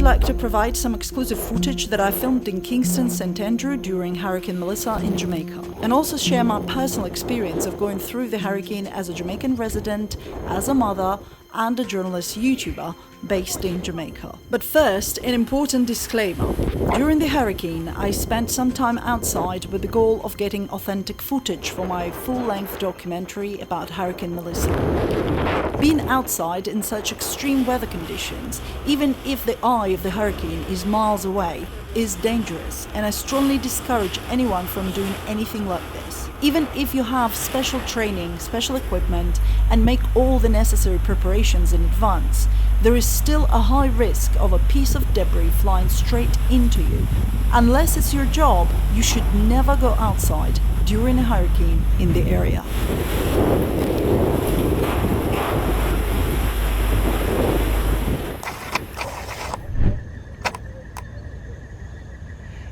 like to provide some exclusive footage that I filmed in Kingston, St. Andrew during Hurricane Melissa in Jamaica, and also share my personal experience of going through the hurricane as a Jamaican resident, as a mother, and a journalist YouTuber based in Jamaica. But first, an important disclaimer. During the hurricane, I spent some time outside with the goal of getting authentic footage for my full-length documentary about Hurricane Melissa. Being outside in such extreme weather conditions, even if the eye of the hurricane is miles away, is dangerous, and I strongly discourage anyone from doing anything like this. Even if you have special training, special equipment, and make all the necessary preparations in advance, there is still a high risk of a piece of debris flying straight into you. Unless it's your job, you should never go outside during a hurricane in the area.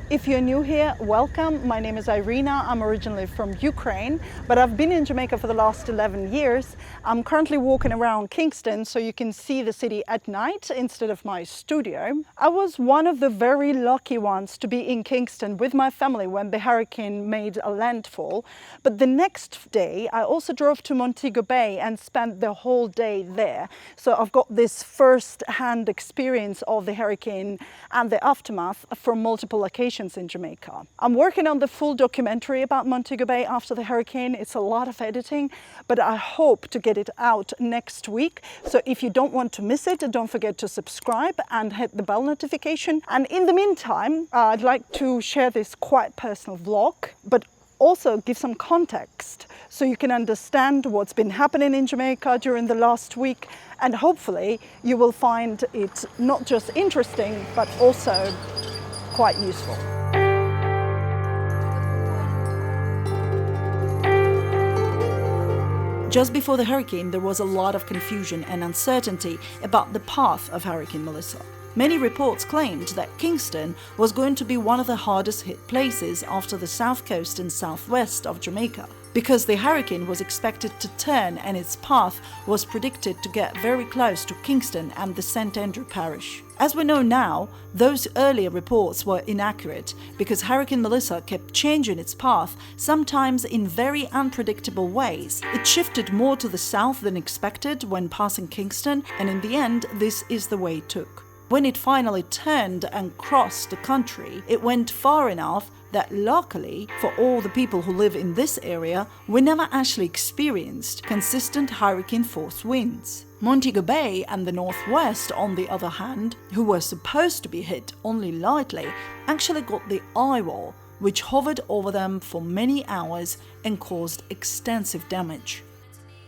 If you're new here, welcome. My name is Irina. I'm originally from Ukraine, but I've been in Jamaica for the last 11 years. I'm currently walking around Kingston so you can see the city at night instead of my studio. I was one of the very lucky ones to be in Kingston with my family when the hurricane made a landfall. But the next day, I also drove to Montego Bay and spent the whole day there. So I've got this first-hand experience of the hurricane and the aftermath from multiple locations in Jamaica. I'm working on the full documentary about Montego Bay after the hurricane. It's a lot of editing, but I hope to get it out next week. So if you don't want to miss it, don't forget to subscribe and hit the bell notification. And in the meantime, I'd like to share this quite personal vlog, but also give some context so you can understand what's been happening in Jamaica during the last week, and hopefully you will find it not just interesting but also quite useful. Just before the hurricane, there was a lot of confusion and uncertainty about the path of Hurricane Melissa. Many reports claimed that Kingston was going to be one of the hardest hit places after the south coast and southwest of Jamaica, because the hurricane was expected to turn and its path was predicted to get very close to Kingston and the St. Andrew parish. As we know now, those earlier reports were inaccurate because Hurricane Melissa kept changing its path, sometimes in very unpredictable ways. It shifted more to the south than expected when passing Kingston, and in the end, this is the way it took. When it finally turned and crossed the country, it went far enough that luckily for all the people who live in this area, we never actually experienced consistent hurricane force winds. Montego Bay and the northwest, on the other hand, who were supposed to be hit only lightly, actually got the eye wall, which hovered over them for many hours and caused extensive damage.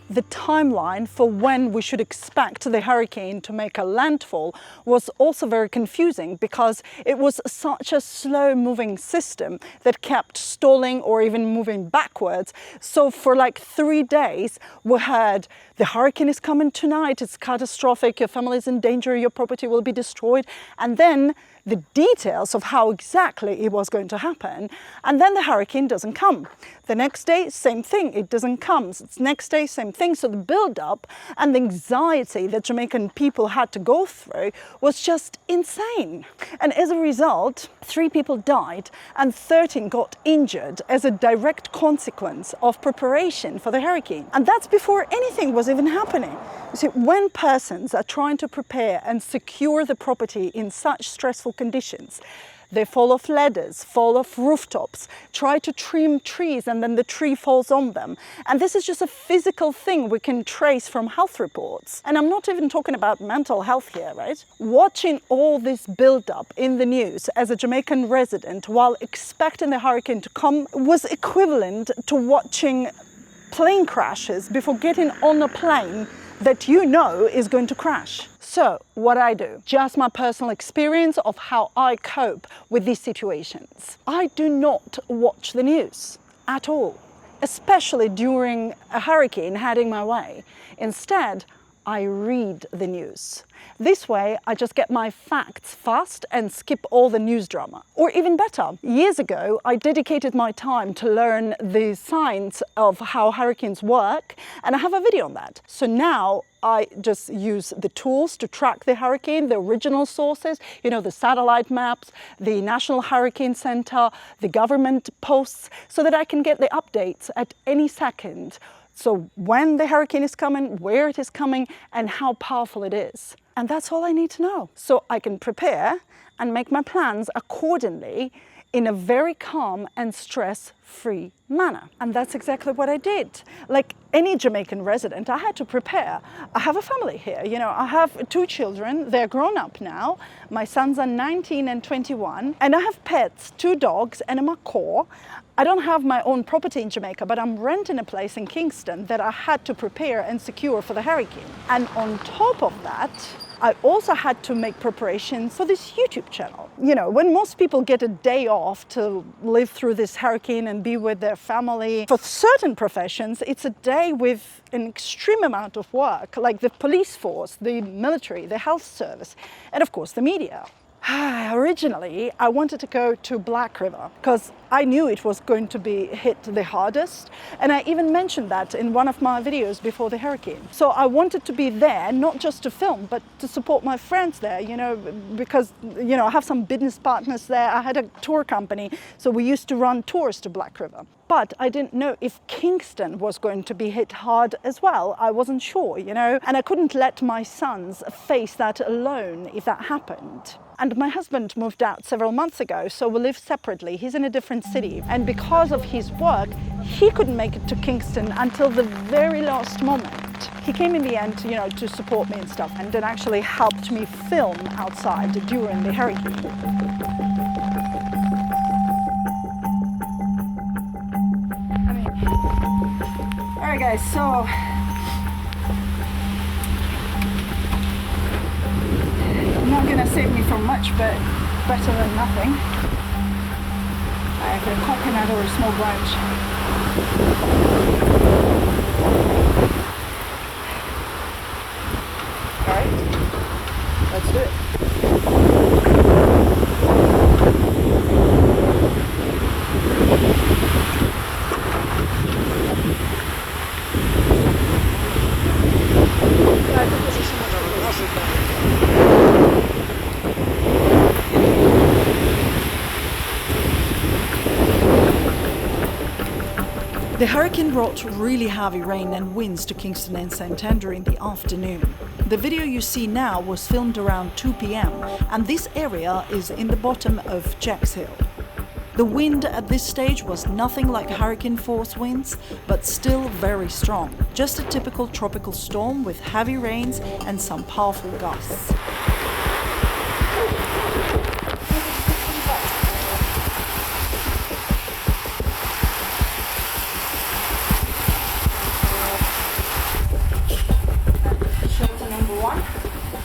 The timeline for when we should expect the hurricane to make a landfall was also very confusing because it was such a slow-moving system that kept stalling or even moving backwards. So for like 3 days, we heard the hurricane is coming tonight, it's catastrophic, your family is in danger, your property will be destroyed, and then the details of how exactly it was going to happen, and then the hurricane doesn't come. The next day, same thing, it doesn't come. It's next day, same thing. So the build-up and the anxiety that Jamaican people had to go through was just insane. And as a result, 3 people died and 13 got injured as a direct consequence of preparation for the hurricane. And that's before anything was even happening. You see, when persons are trying to prepare and secure the property in such stressful conditions, they fall off ladders, fall off rooftops, try to trim trees, and then the tree falls on them. And this is just a physical thing we can trace from health reports. And I'm not even talking about mental health here, right? Watching all this build-up in the news as a Jamaican resident while expecting the hurricane to come was equivalent to watching plane crashes before getting on a plane that you know is going to crash. So, what I do, just my personal experience of how I cope with these situations. I do not watch the news at all, especially during a hurricane heading my way. Instead, I read the news. This way, I just get my facts fast and skip all the news drama. Or even better, years ago, I dedicated my time to learn the science of how hurricanes work, and I have a video on that. So now I just use the tools to track the hurricane, the original sources, you know, the satellite maps, the National Hurricane Center, the government posts, so that I can get the updates at any second. So when the hurricane is coming, where it is coming, and how powerful it is. And that's all I need to know. So I can prepare and make my plans accordingly in a very calm and stress-free manner. And that's exactly what I did. Like any Jamaican resident, I had to prepare. I have a family here, you know, I have 2 children, they're grown up now. My sons are 19 and 21, and I have pets, 2 dogs and a macaw. I don't have my own property in Jamaica, but I'm renting a place in Kingston that I had to prepare and secure for the hurricane. And on top of that, I also had to make preparations for this YouTube channel. You know, when most people get a day off to live through this hurricane and be with their family, for certain professions, it's a day with an extreme amount of work, like the police force, the military, the health service, and of course the media. Originally, I wanted to go to Black River because I knew it was going to be hit the hardest, and I even mentioned that in one of my videos before the hurricane. So I wanted to be there, not just to film, but to support my friends there, you know, because, you know, I have some business partners there. I had a tour company, so we used to run tours to Black River. But I didn't know if Kingston was going to be hit hard as well. I wasn't sure, you know, and I couldn't let my sons face that alone if that happened. And my husband moved out several months ago, so we live separately. He's in a different city. And because of his work, he couldn't make it to Kingston until the very last moment. He came in the end, you know, to support me and stuff, and then actually helped me film outside during the hurricane. Alright guys, so not gonna save me from much, but better than nothing. I have a coconut or a small branch. Alright, let's do it. The hurricane brought really heavy rain and winds to Kingston and St. Andrew in the afternoon. The video you see now was filmed around 2 p.m. and this area is in the bottom of Jacks Hill. The wind at this stage was nothing like hurricane force winds, but still very strong. Just a typical tropical storm with heavy rains and some powerful gusts.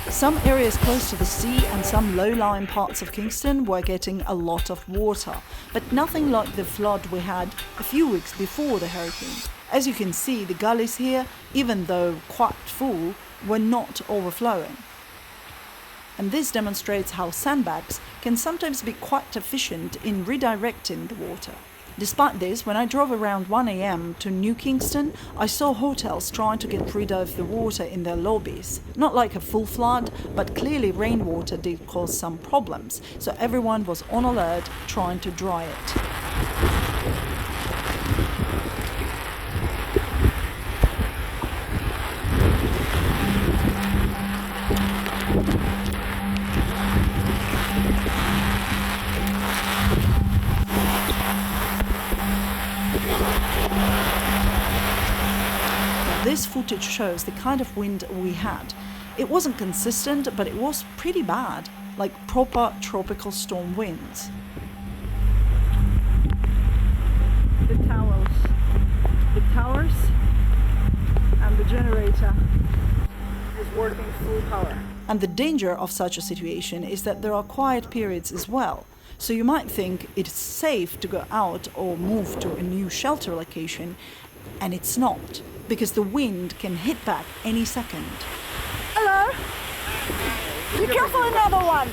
Some areas close to the sea and some low-lying parts of Kingston were getting a lot of water, but nothing like the flood we had a few weeks before the hurricane. As you can see, the gullies here, even though quite full, were not overflowing. And this demonstrates how sandbags can sometimes be quite efficient in redirecting the water. Despite this, when I drove around 1 a.m. to New Kingston, I saw hotels trying to get rid of the water in their lobbies. Not like a full flood, but clearly rainwater did cause some problems, so everyone was on alert trying to dry it. This footage shows the kind of wind we had. It wasn't consistent, but it was pretty bad, like proper tropical storm winds. The towers and the generator is working full power. And the danger of such a situation is that there are quiet periods as well. So you might think it's safe to go out or move to a new shelter location, and it's not. because the wind can hit back any second. Hello? Be careful, another one!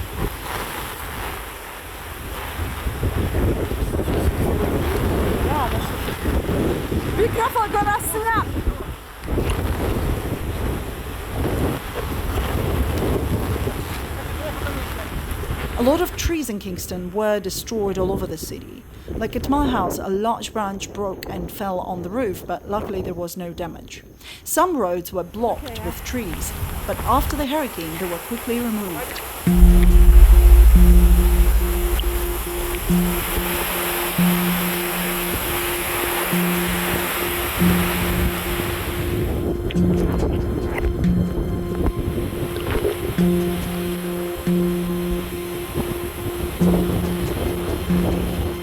Be careful, gonna snap! A lot of trees in Kingston were destroyed all over the city. Like at my house, a large branch broke and fell on the roof, but luckily there was no damage. Some roads were blocked with trees, but after the hurricane they were quickly removed.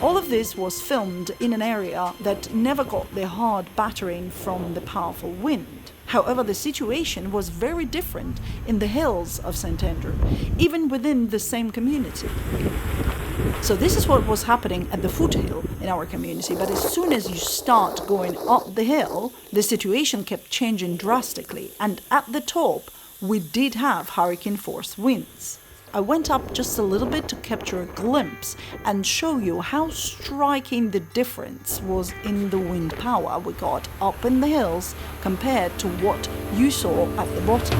All of this was filmed in an area that never got the hard battering from the powerful wind. However, the situation was very different in the hills of St. Andrew, even within the same community. So this is what was happening at the foothill in our community, but as soon as you start going up the hill, the situation kept changing drastically, and at the top, we did have hurricane-force winds. I went up just a little bit to capture a glimpse and show you how striking the difference was in the wind power we got up in the hills compared to what you saw at the bottom.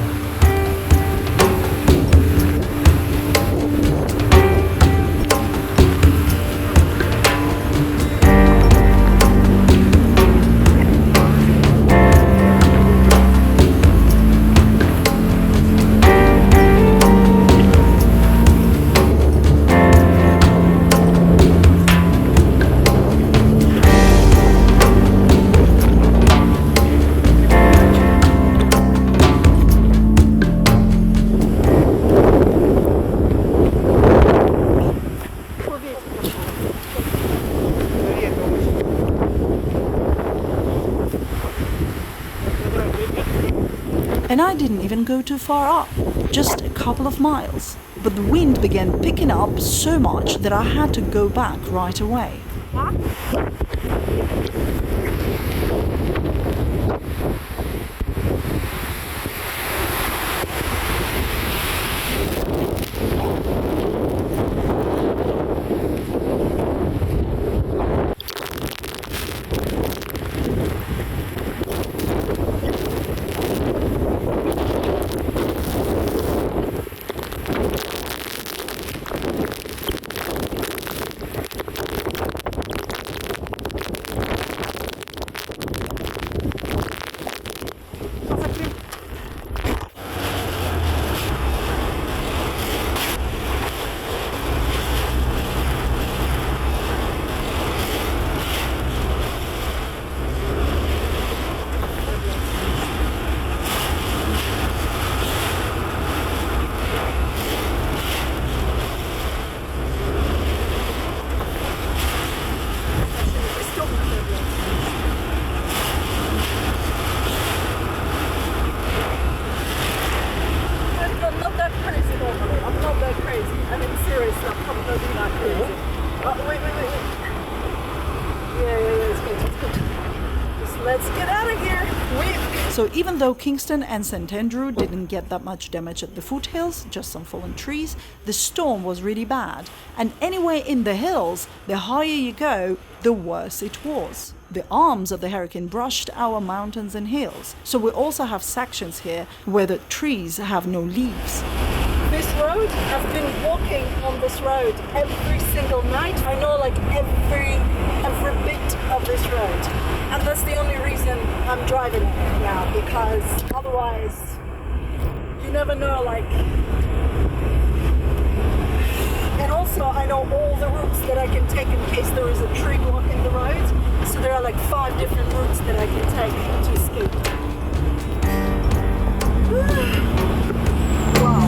And I didn't even go too far up, just a couple of miles. But the wind began picking up so much that I had to go back right away. Let's get out of here. So even though Kingston and St. Andrew didn't get that much damage at the foothills, just some fallen trees, the storm was really bad. And anyway, in the hills, the higher you go, the worse it was. The arms of the hurricane brushed our mountains and hills. So we also have sections here where the trees have no leaves. This road, I've been walking on this road every single night. I know like every bit of this road. And that's the only reason I'm driving it now, because otherwise you never know, like. And also I know all the routes that I can take in case there is a tree blocking the road. So there are like 5 different routes that I can take to escape. Wow.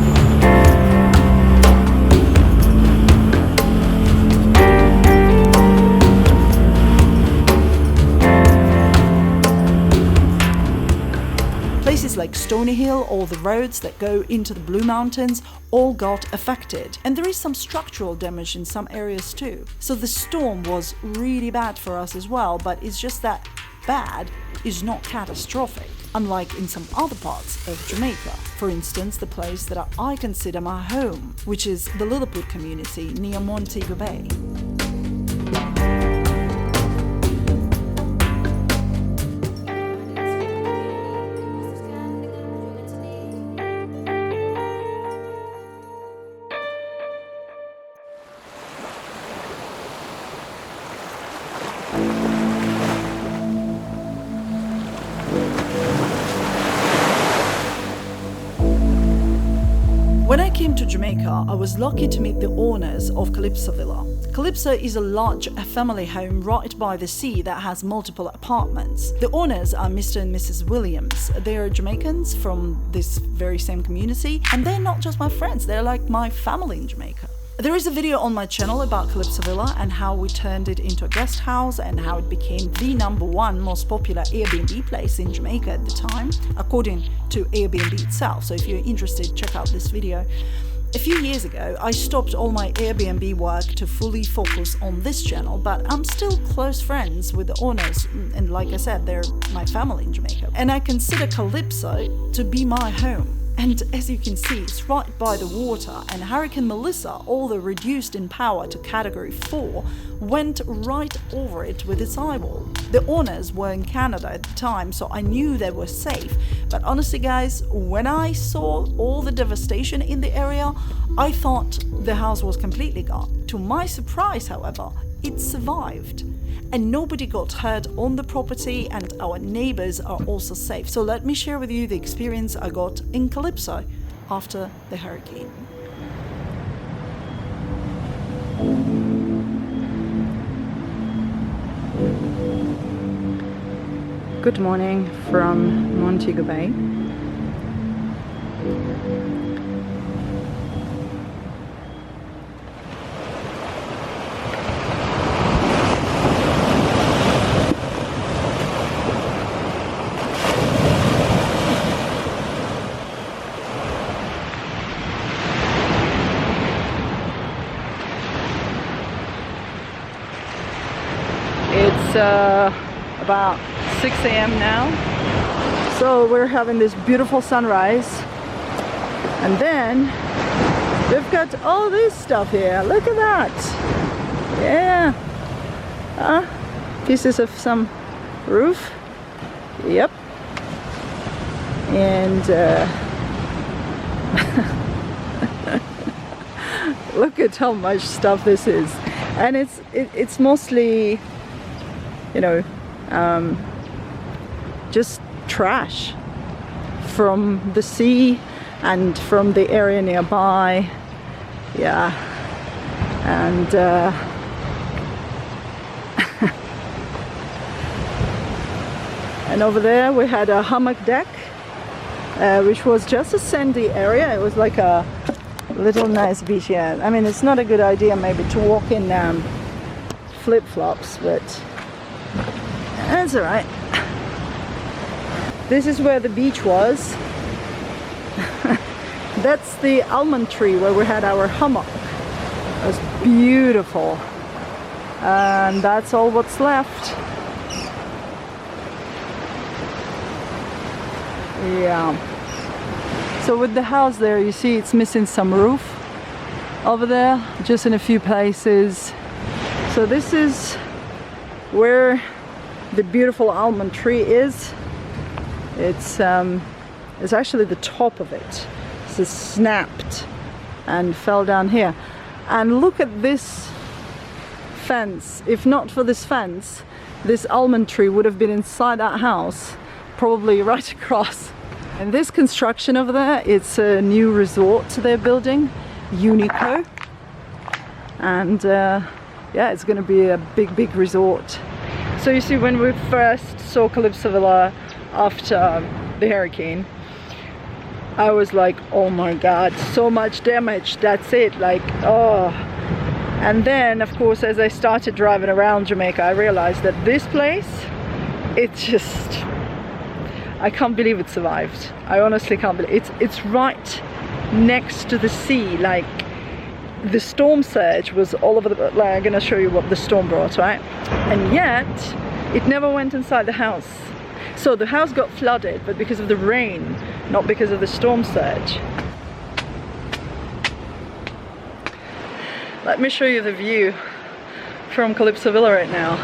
Places like Stony Hill or the roads that go into the Blue Mountains all got affected. And there is some structural damage in some areas too. So the storm was really bad for us as well, but it's just that bad is not catastrophic, unlike in some other parts of Jamaica. For instance, the place that I consider my home, which is the Lilliput community near Montego Bay. When I came to Jamaica, I was lucky to meet the owners of Calypso Villa. Calypso is a large family home right by the sea that has multiple apartments. The owners are Mr. and Mrs. Williams. They are Jamaicans from this very same community, and they're not just my friends, they're like my family in Jamaica. There is a video on my channel about Calypso Villa and how we turned it into a guest house and how it became the #1 most popular Airbnb place in Jamaica at the time, according to Airbnb itself. So if you're interested, check out this video. A few years ago, I stopped all my Airbnb work to fully focus on this channel, but I'm still close friends with the owners, and like I said, they're my family in Jamaica. And I consider Calypso to be my home. And as you can see, it's right by the water, and Hurricane Melissa, although reduced in power to Category 4, went right over it with its eyeball. The owners were in Canada at the time, so I knew they were safe. But honestly guys, when I saw all the devastation in the area, I thought the house was completely gone. To my surprise, however, it survived. And nobody got hurt on the property, and our neighbors are also safe. So let me share with you the experience I got in Calypso after the hurricane. Good morning from Montego Bay. It's about 6 a.m. now, so we're having this beautiful sunrise, and then we've got all this stuff here. Look at that. Yeah, pieces of some roof. Yep. And look at how much stuff this is, and it's mostly, you know, just trash from the sea and from the area nearby. Yeah, and and over there we had a hammock deck, which was just a sandy area. It was like a little nice beach. Yeah, I mean, it's not a good idea maybe to walk in flip-flops, but that's all right. This is where the beach was. That's the almond tree where we had our hammock. It was beautiful. And that's all what's left. Yeah. So with the house there, you see it's missing some roof over there, just in a few places. So this is where the beautiful almond tree is. It's actually the top of it. It's snapped and fell down here. And look at this fence. If not for this fence, this almond tree would have been inside that house, probably right across. And this construction over there, it's a new resort they're building, Unico. And yeah, it's going to be a big resort. So you see, when we first saw Calypso Villa after the hurricane, I was like, oh my god, so much damage, that's it, like, oh. And then of course, as I started driving around Jamaica, I realized that this place, it's just, I can't believe it survived. I honestly can't believe it's right next to the sea. Like, the storm surge was all over the, like, I'm gonna show you what the storm brought, right? And yet it never went inside the house. So the house got flooded, but because of the rain, not because of the storm surge. Let me show you the view from Calypso Villa right now.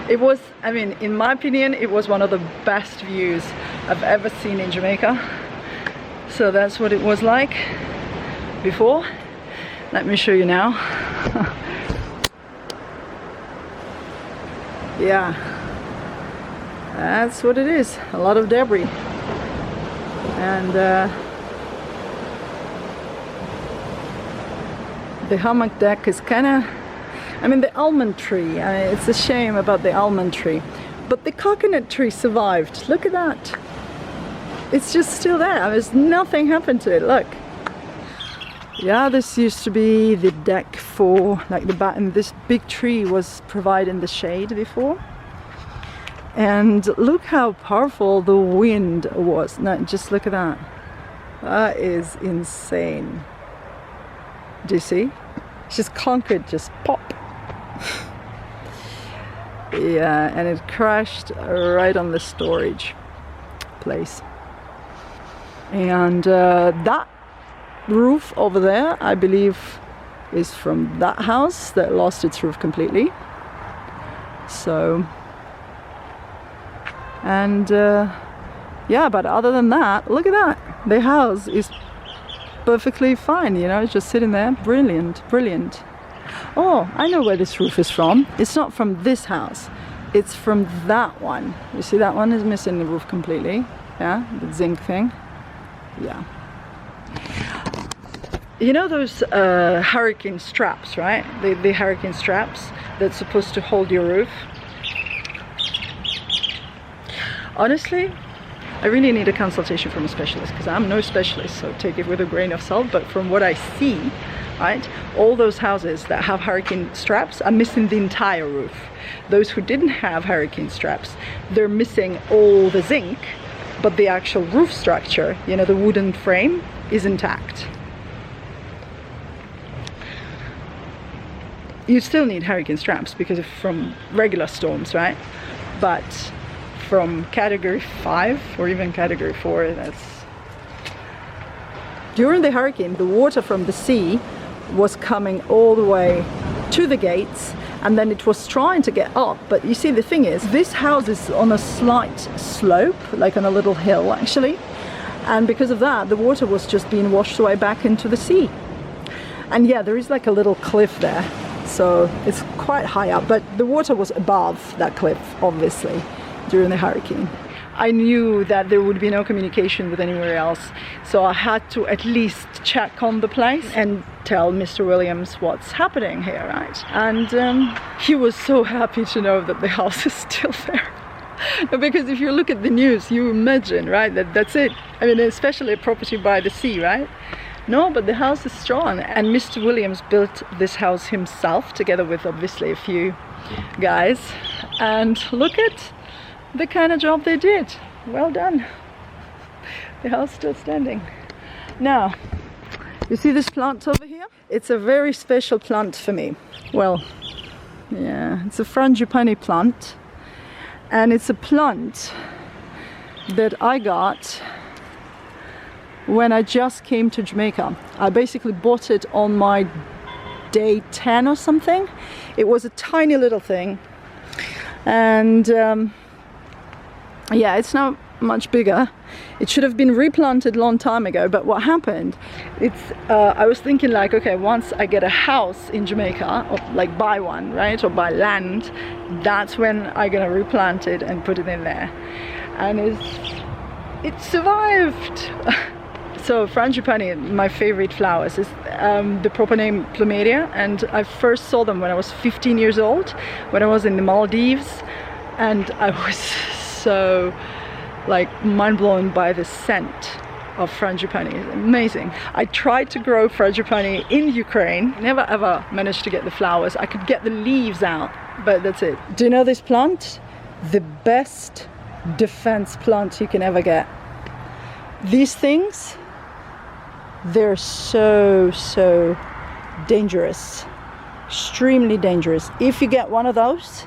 It was, I mean, in my opinion, it was one of the best views I've ever seen in Jamaica. So that's what it was like before. Let me show you now. Yeah, that's what it is. A lot of debris. And the hammock deck is kind of, I mean, the almond tree, it's a shame about the almond tree, but the coconut tree survived. Look at that. It's just still there. There's nothing happened to it. Look. Yeah, this used to be the deck for like the bat, and this big tree was providing the shade before. And look how powerful the wind was. No, just look at that. That is insane. Do you see? It's just concrete, just pop. Yeah, and it crashed right on the storage place. And that roof over there, I believe, is from that house that lost its roof completely. So, and yeah, but other than that, look at that. The house is perfectly fine, you know, it's just sitting there. Brilliant, brilliant. Oh, I know where this roof is from. It's not from this house, it's from that one. You see, that one is missing the roof completely. Yeah, the zinc thing. Yeah. You know those hurricane straps, right? The hurricane straps that's supposed to hold your roof. Honestly, I really need a consultation from a specialist, because I'm no specialist, so take it with a grain of salt. But from what I see, right, all those houses that have hurricane straps are missing the entire roof. Those who didn't have hurricane straps, they're missing all the zinc, but the actual roof structure, you know, the wooden frame, is intact. You still need hurricane straps because of from regular storms, right? But from category 5 or even category 4, that's... During the hurricane, the water from the sea was coming all the way to the gates, and then it was trying to get up. But you see, the thing is, this house is on a slight slope, like on a little hill actually, and because of that, the water was just being washed away back into the sea. And yeah, there is like a little cliff there, so it's quite high up, but the water was above that cliff, obviously, during the hurricane. I knew that there would be no communication with anywhere else, so I had to at least check on the place and tell Mr. Williams what's happening here, right? And he was so happy to know that the house is still there. Because if you look at the news, you imagine, right, that's it. I mean, especially a property by the sea, right? No, but the house is strong, and Mr. Williams built this house himself, together with obviously a few guys. And look at the kind of job they did. Well done. The house still standing. Now, you see this plant over here? It's a very special plant for me. Well, yeah, it's a frangipani plant, and it's a plant that I got when I just came to Jamaica. I basically bought it on my day 10 or something. It was a tiny little thing, and yeah, it's now much bigger. It should have been replanted long time ago, but what happened, I was thinking like, okay, once I get a house in Jamaica, or like buy one, right, or buy land, that's when I'm gonna replant it and put it in there. And it survived. So frangipani, my favorite flowers, is the proper name Plumeria, and I first saw them when I was 15 years old, when I was in the Maldives, and I was so like mind-blown by the scent of frangipani. It's amazing. I tried to grow frangipani in Ukraine, never ever managed to get the flowers. I could get the leaves out, but that's it. Do you know this plant? The best defense plant you can ever get. These things, they're so dangerous, extremely dangerous. If you get one of those,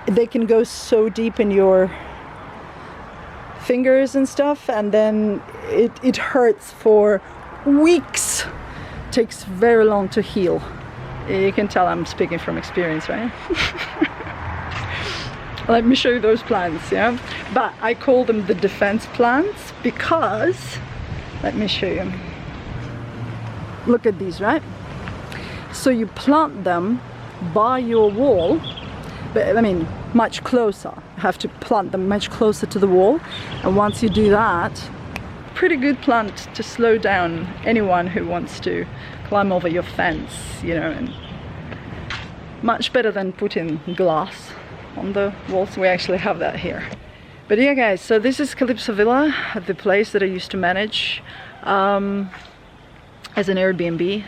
they can go so deep in your fingers and stuff, and then it hurts for weeks. Takes very long to heal. You can tell I'm speaking from experience, right? Let me show you those plants, yeah? But I call them the defense plants because, let me show you. Look at these, right? So you plant them by your wall, but I mean, much closer. You have to plant them much closer to the wall. And once you do that, pretty good plant to slow down anyone who wants to climb over your fence, you know, and much better than putting glass on the walls. We actually have that here. But yeah guys, so this is Calypso Villa, the place that I used to manage as an Airbnb.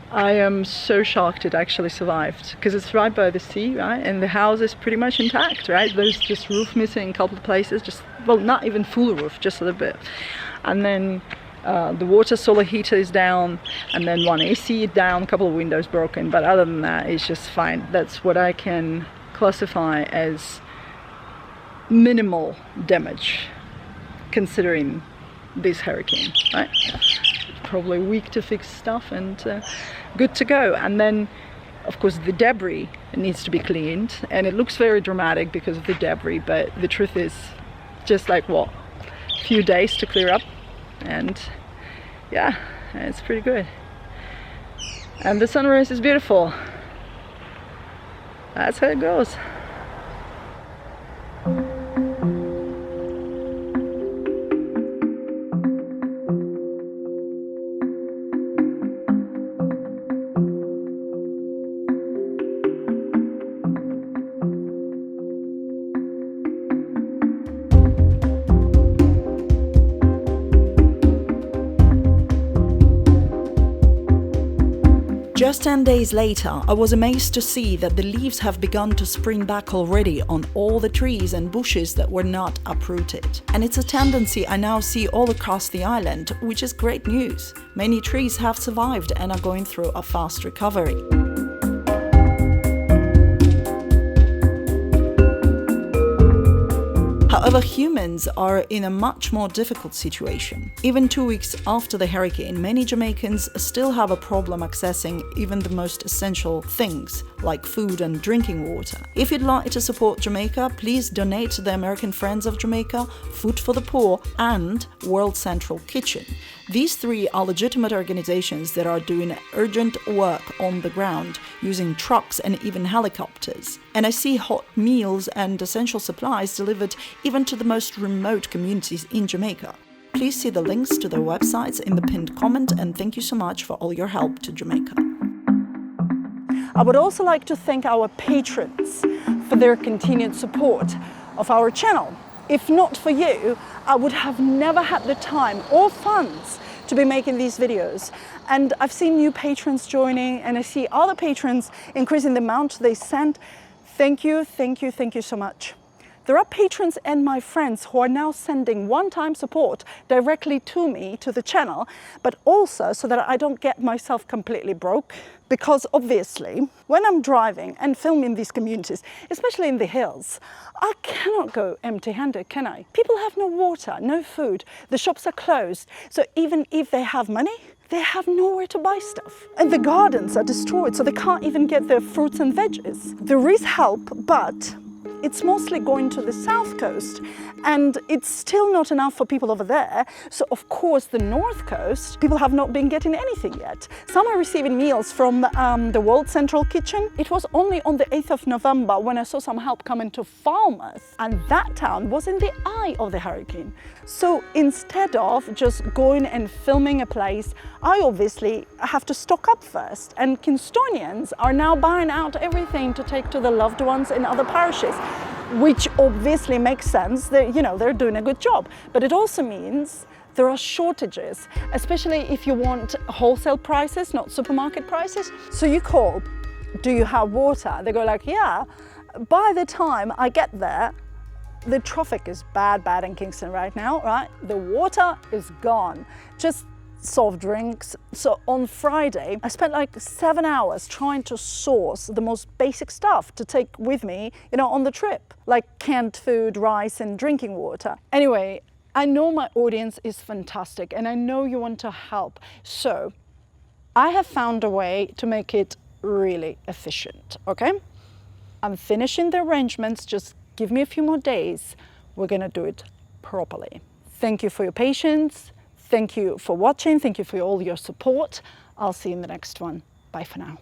I am so shocked it actually survived, because it's right by the sea, right? And the house is pretty much intact, right? There's just roof missing in a couple of places, just, well, not even full roof, just a little bit. And then the water solar heater is down, and then one AC down, a couple of windows broken, but other than that, it's just fine. That's what I can classify as minimal damage, considering this hurricane, right? Probably a week to fix stuff and good to go. And then of course the debris needs to be cleaned, and it looks very dramatic because of the debris, but the truth is just like what, a few days to clear up, and yeah, it's pretty good. And the sunrise is beautiful. That's how it goes. Just 10 days later, I was amazed to see that the leaves have begun to spring back already on all the trees and bushes that were not uprooted. And it's a tendency I now see all across the island, which is great news. Many trees have survived and are going through a fast recovery. However, humans are in a much more difficult situation. Even 2 weeks after the hurricane, many Jamaicans still have a problem accessing even the most essential things, like food and drinking water. If you'd like to support Jamaica, please donate to the American Friends of Jamaica, Food for the Poor, and World Central Kitchen. These three are legitimate organizations that are doing urgent work on the ground, using trucks and even helicopters. And I see hot meals and essential supplies delivered even to the most remote communities in Jamaica. Please see the links to their websites in the pinned comment, and thank you so much for all your help to Jamaica. I would also like to thank our patrons for their continued support of our channel. If not for you, I would have never had the time or funds to be making these videos. And I've seen new patrons joining, and I see other patrons increasing the amount they send. Thank you, thank you, thank you so much. There are patrons and my friends who are now sending one-time support directly to me, to the channel, but also so that I don't get myself completely broke. Because obviously, when I'm driving and filming these communities, especially in the hills, I cannot go empty-handed, can I? People have no water, no food, the shops are closed, so even if they have money, they have nowhere to buy stuff. And the gardens are destroyed, so they can't even get their fruits and veggies. There is help, but it's mostly going to the south coast, and it's still not enough for people over there. So of course the north coast, people have not been getting anything yet. Some are receiving meals from the World Central Kitchen. It was only on the 8th of November when I saw some help coming to Falmouth, and that town was in the eye of the hurricane. So instead of just going and filming a place, I obviously have to stock up first, and Kingstonians are now buying out everything to take to the loved ones in other parishes, which obviously makes sense. They're doing a good job, but it also means there are shortages, especially if you want wholesale prices, not supermarket prices. So you call, do you have water? They go like, yeah. By the time I get there, the traffic is bad in Kingston right now, right? The water is gone. Just soft drinks. So on Friday, I spent like 7 hours trying to source the most basic stuff to take with me, on the trip, like canned food, rice, and drinking water. Anyway, I know my audience is fantastic and I know you want to help. So I have found a way to make it really efficient, okay? I'm finishing the arrangements, just give me a few more days. We're gonna do it properly. Thank you for your patience. Thank you for watching. Thank you for all your support. I'll see you in the next one. Bye for now.